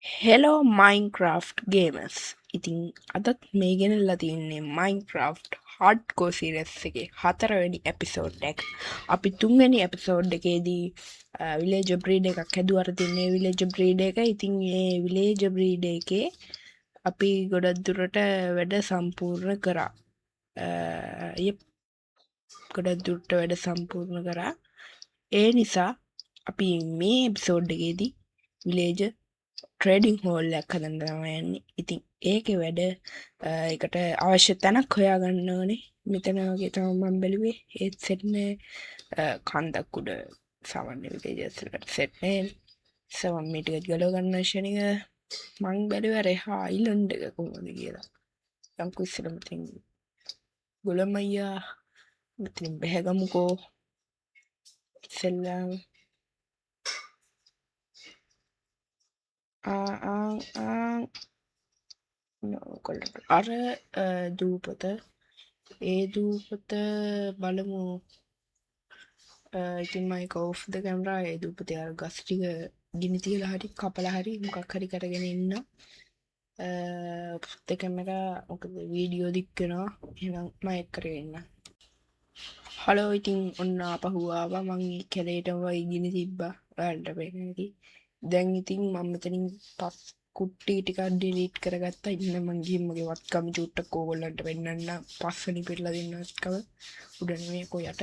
Hello මයින්ක්‍රෆ්ට් games ඉතිං අදත් මේ ගෙනල්ලා තියන්නේ මයින්ක්‍රෆ්ට් හඩ් කෝසිරෙස් එක හතරවැනි එපිසෝඩ් එක අපි තුන්වැනි එපිසෝඩ් එකේදී විලේජ බ්‍රීඩ එකක් හැදුවර තින්නේ විලේජ බ්‍රීඩ එක ඉතින් ඒ විලේජ බ්‍රීඩ එකේ අපි ගොඩක් දුරට වැඩ සම්පූර්ණ කරා ගොඩක් දුරට වැඩ සම්පූර්ණ කරා ඒ නිසා අපි මේ එපිසෝඩ් එකේදී විලේජ ට්‍රේඩිං හෝල්ලයක් හදන්න තමයි යන්නේ. ඉතින් ඒකේ වැඩ එකට අවශ්‍ය තැනක් හොයාගන්න ඕනේ. මෙතන වගේ තමයි මම බැලුවේ. ඒත් සෙට් නෑ කන්දක් උඩ සාමාන්‍ය විලේජර්ස් වලට සෙට් නෑ. සමන් මේ ටික ගලව ගන්න ෂණික මං බැලුවේ අර එහා අයිලන්ඩ් එක කොහොමද කියලා. යම්කු ඉස්සෙල්ලා මෙතෙන් ගොලම අයියා මෙතනින් බැහැගමුකෝ ඉස්සෙල්ලාම කොල්ලට අර දූපත ඒ දූපත බලමු ඉතින් මයි කෝෆ්ද කැමරා ඒ දූපතේ අර ගස් ටික ගිනි තියලා හරි කපලා හරි මොකක් හරි කරගෙන ඉන්න කැමරා මොකද වීඩියෝ දික් වෙනවා එහෙනම් මම එක් කරගෙන ඉන්න හලෝ ඉතින් ඔන්න ආපහු ආවා මං කැලේටම වයි ගිනි තිබ්බා ඔයාලට පේන්නේ නැති දැන් ඉතින් මම මෙතනින් පස් කුට්ටි ටිකක් ඩිලීට් කරගත්තා ඉන්න මං ගිහින් මගේ වත්කම චුට්ටක් ඕගොල්ලන්ට පෙන්නන්න පස්වෙනි පෙරලා දෙන්න වත්කම උඩ නෙමෙයි කො යට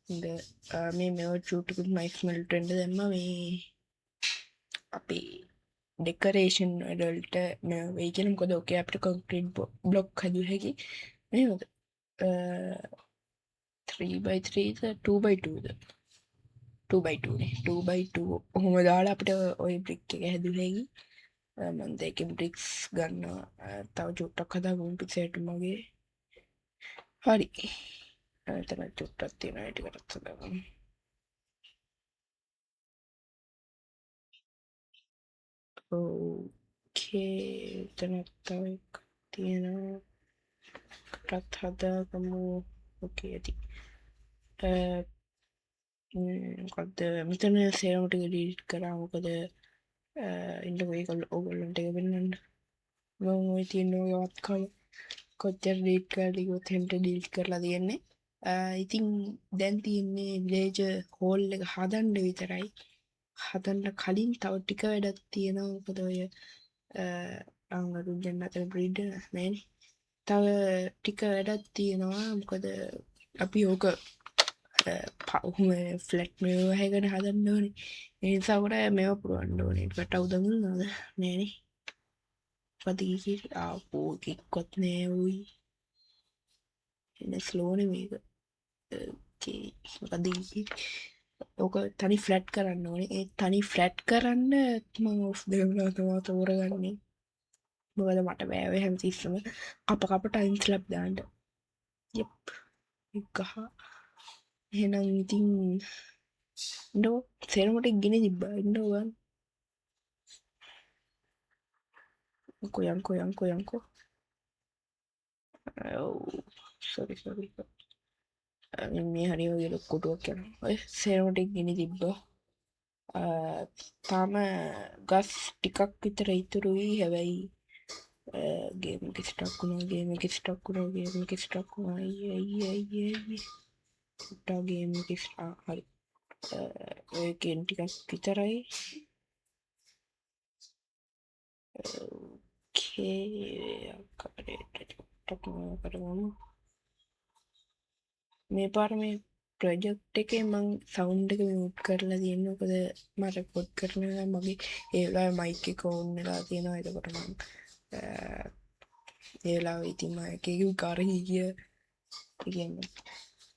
ඉඳ මේ මෙව චුට්ටකුත් නයිස් මෙල්ට් වෙන්න දැම්මා මේ අපේ ඩෙකරේෂන් වලට මේ වෙයි කියලා මොකද ඔකේ අපිට කොන්ක්‍රීට් බ්ලොක් හදුව හැකි නේද 3x3ද 2x2ද 2x2 නේ 2x2 ඔහොම දාලා අපිට ওই බ්‍රික් එක හැදුවේකි මම දෙකෙන් බ්‍රික්ස් ගන්න තව චුට්ටක් හදාගමු පිටසයට මගේ හරි එතන චුට්ටක් තියෙනවා ඒ ටිකටත් හදාගමු ඕකේ එතන තව එකක් තියෙනවා එකටත් හදාගමු ඕකේ ඇති මොකක්ද මෙතන සේරම ටික ඩිලීට් කරා මොකද ඉන්නකෝ ඒගොල්ලෝ ඕගොල්ලන්ට එක පෙන්නන්න මම ওই තියෙන ඔය වත්කම කොච්චර ඩිලීට් කරලා කිව්වොත් හෙම්ට ඩිලීට් කරලා තියෙන්නේ ඉතින් දැන් තියෙන්නේ විලේජ් හෝල් එක හදන්න විතරයි හදන්න කලින් තව ටික වැඩක් තියෙනවා මොකද ඔය අංගරුන් දෙන්න අතර බ්‍රීඩ් නෑනේ තව ටික වැඩක් තියෙනවා මොකද අපි ඕක පවුම ෆ්ලට් මේ හැගෙන හදන්න ඕනේ ඒ නිසා කොට මේව පුරවන්න ඕනේ කට උදමුල් නද නෑනේ පතිකි ආපෝ කික්කොත් නෑ වූයි එන්න ස්ලෝන මේක පදිකි ඕක තනි ෆ්ලට් කරන්න ඕනේ ඒ තනි ෆ්ලට් කරන්න මං ඔෆ් දෙවනාතවා තෝරගන්නේ මොකද මට බෑව හැම තිස්සම අප ටයිම්ස් ලබ් දාන්ට යප් ගහ එහෙනම් ඉතින් ඉන්නෝ සේරමට ගෙන තිබ්බා ඉන්නෝගන් යංකෝ සොරි මේ හරි වගේ ලොක්කොටුවක් යන ඔය සේරමට ගෙන තිබ්බා තාම ගස් ටිකක් විතර ඉතුරුයි හැබැයි ගේම ස්ටක් වුණාගේම ස්ටක් වුණාගේම ස්ටක් වුණා ටගේම හරි ඒකෙන් ටිකක් විතරයි කරගමු මේ පාර මේ ප්‍රොජෙක්ට් එකේ මං සවුන්් එක මියුට් කරලා තියෙන මොකද මට රෙකෝඩ් කරන මගේ ඒ වෙලාවේ මයික් එක ඕන් වෙලා තියෙනවා එතකොට මං ඒ වෙලාවේ ඉතින් මම එකකින් කරහි ගිය කියන්නේ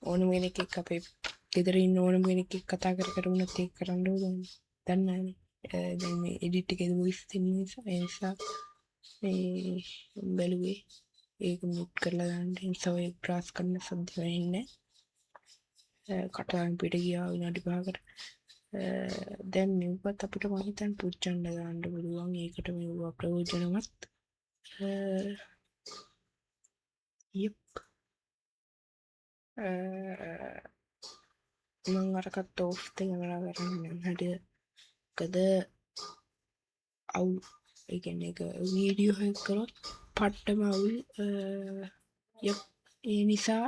ඕනම කෙනෙක් එක්ක අපේ ගෙදර ඉන්න ඕනම කෙනෙක් එක්ක කතා කර වුණත් ඒක කරන්න ඕනේ දන්නවනේ දැන් මේ එඩිට් එකේ වොයිස් දෙන්න නිසා ඒ නිසා මේ බැලුවේ ඒක මියුට් කරලා දාන්න නිසා ඔය බ්‍රාස් කරන සද්ද වෙන්නේ කටාවෙන් පිට ගියා විනාඩි 5කට දැන් මෙව්වත් අපිට මම හිතන්නේ පුච්චන්න දාන්න පුළුවන් ඒකට මෙව්වා ප්‍රයෝජනවත් යප් මං අරකට ඕෆ් කැමරා කරන්න හැටිකද අවු ඒ කියන්නේ එක වීඩියෝ එකක් කරොත් පට්ටම අවුල් ඒ නිසා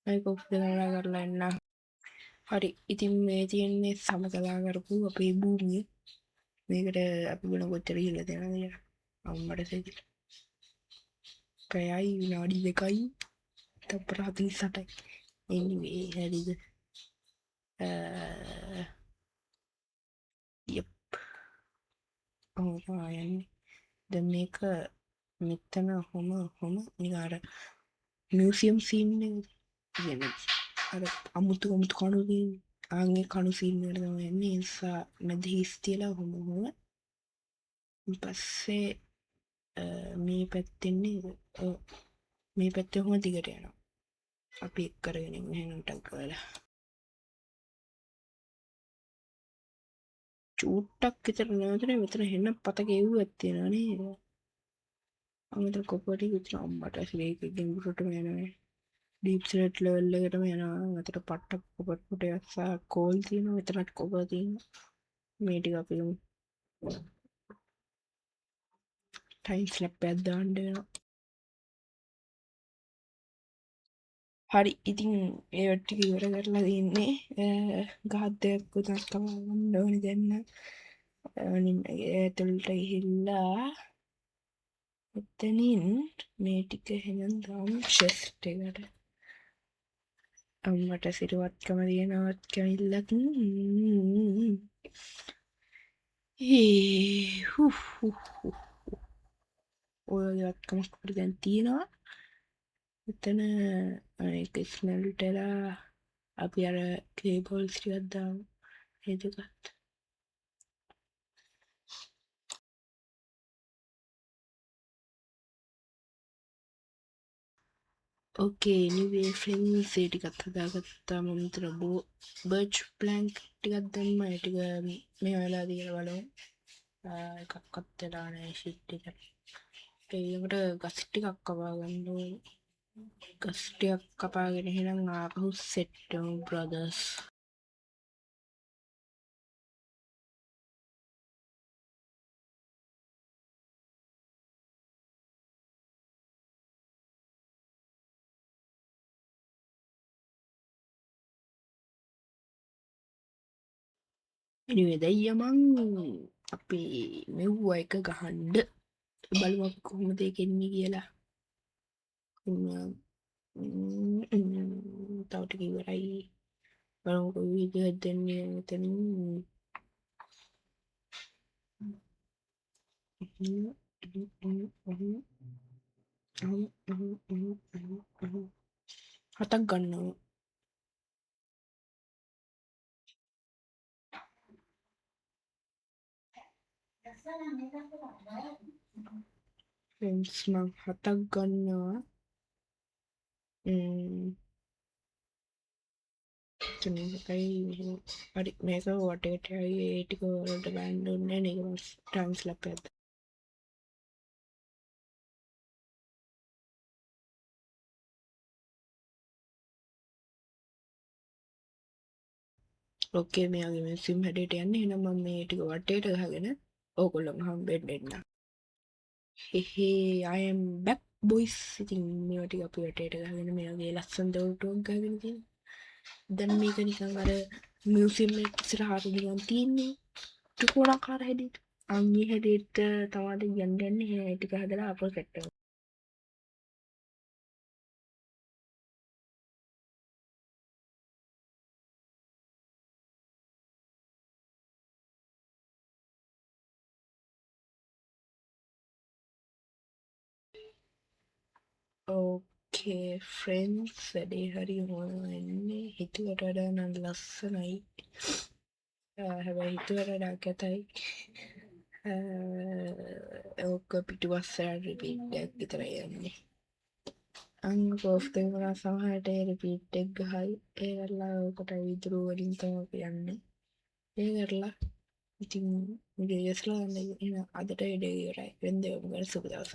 මම කොප් දාලා කරලා එන්න. හරි ඉතින් මේ තියෙන්නේ සමතලා කරපු අපේ භූමිය. මේකට අපි වෙන කොච්චර ඉහළ දෙනවද කියලා අම්මට සෙදි. පැයයි විනාඩි 2යි තප්පර 48යි. anyway හරිද? යප් යන්නේ දැන් මේක මෙතන හොම නිකාර මියසියම් සීන් එක අර අමුතු කණු ආගේ කණු සීන් වලට තමයි යන්නේ. ඒ නිසා මැද හිස් තියලා හොම පස්සේ මේ පැත්තෙන්නේ මේ පැත්තේ හොම දිගට යනවා. අපි එක් කරගෙන එහෙනම් ටක් කරලා චූට්ටක් විතර නේද මෙතන හෙන්න පතක එව්වක් තියෙනවා නේද? අමතර කොපටි විතර අම්මට මේක ගෙම්බුරටම යනවා. ඩීප් සෙලට් ලෙවල් එකටම යනවා. අතට පට්ට කොපට් කොටයක් සහ කෝල් තියෙනවා. මෙතනත් කොපර් තියෙනවා. මේ ටික අපි ටයිම් ස්ලැප් එකක් දාන්න වෙනවා. හරි ඉතින් ඒවට ටික ඉවර කරලා තින්නේ ගහක් දෙකක් උතන් කපා ගන්න ඕනේ දැන් නම්. අනිත් ඇතුළට ගිහිල්ලා එතනින් මේ ටික එහෙනම් දාමු චෙස්ට් එකට. අම්මට සිරුවත්කම තියෙනවත් කැමිල්ලක් ඔයගේ වත්කමක් අපිට දැන් තියෙනවා. එතන ඒක ස්මෙල්ටලා අපි අර කේබල්ස් ටිකක් දාමු. ඒ දෙකත් ඕකේ anyway friends ඒ ටිකත් හදාගත්තා. මම මෙතන බර්ච් ප්ලැන්ක් ටිකක් දැම්මා. ඒ ටික මේ වෙලාව දිහා බලමු. එකක්වත් වෙලා නැහැ ෂිට් එක. ඒකට ගස් ටිකක් කපා ගන්න ඕනේ. ගස් ටිකක් කපාගෙන එහෙනම් ආපහු සෙට් වෙමු බ්‍රදර්ස්. anyway දැන් යමන් අපි මෙව්වා එක ගහන්න බලමු අපි කොහොමද ඒක එන්නේ කියලා. තව ටික ඉවරයි. බලමු කොයි විදිහට දෙන්නේ මෙතනින්. හතක් ගන්නවා. ෆ්‍රෙන්ඩ්ස් මං හතක් ගන්නවා. හරි මේක වටේට ඒ ටික වලට ගන්න ඕනේ නේ. ඒක ටයිම් ස්ලැප් එකක්. ඕකේ මෙයාගේ මේ සිම් හැඩයට යන්නේ. එහෙනම් මම මේ ටික වටේට ගහගෙන ඕගොල්ලෝ හම්බෙන්න එන්න. I am back boys. ඉතින් මේවා ටික අපි වටේට ගහගෙන මෙයාගේ ලස්සන දොරටුවක් ගහගෙන තියෙනවා. දැන් මේක නිකන් අර මියුසියම් එක ඉස්සරහට නිකන් තියෙන්නේ ත්‍රිකෝණාකාර හැඩයට. අන්නේ හැඩයට තමයි යන්නේ. ඒ ටික හදලා අපෝ සෙට් කරනවා. ඕකේ ෆ්‍රෙන්ඩ්ස් වැඩේ හරි වෙන්නේ. හිතුවට වඩා නම් ලස්සනයි. හැබැයි හිතුවට වඩා කැතයි. ඕක පිටුපස්සට රිපීට් එකක් විතරයි යන්නේ. අංග කෝස් දෙකලා සමහරට රිපීට් එක ගහයි. ඒ කරලා ඕකට විදුරු වලින් තමයි යන්නේ. ඒ කරලා ඉතින් විඩියෝ ඉස්සරහ යන්න අදට වැඩේ ඉවරයි. වෙන දේවල් සුබ දවසක්.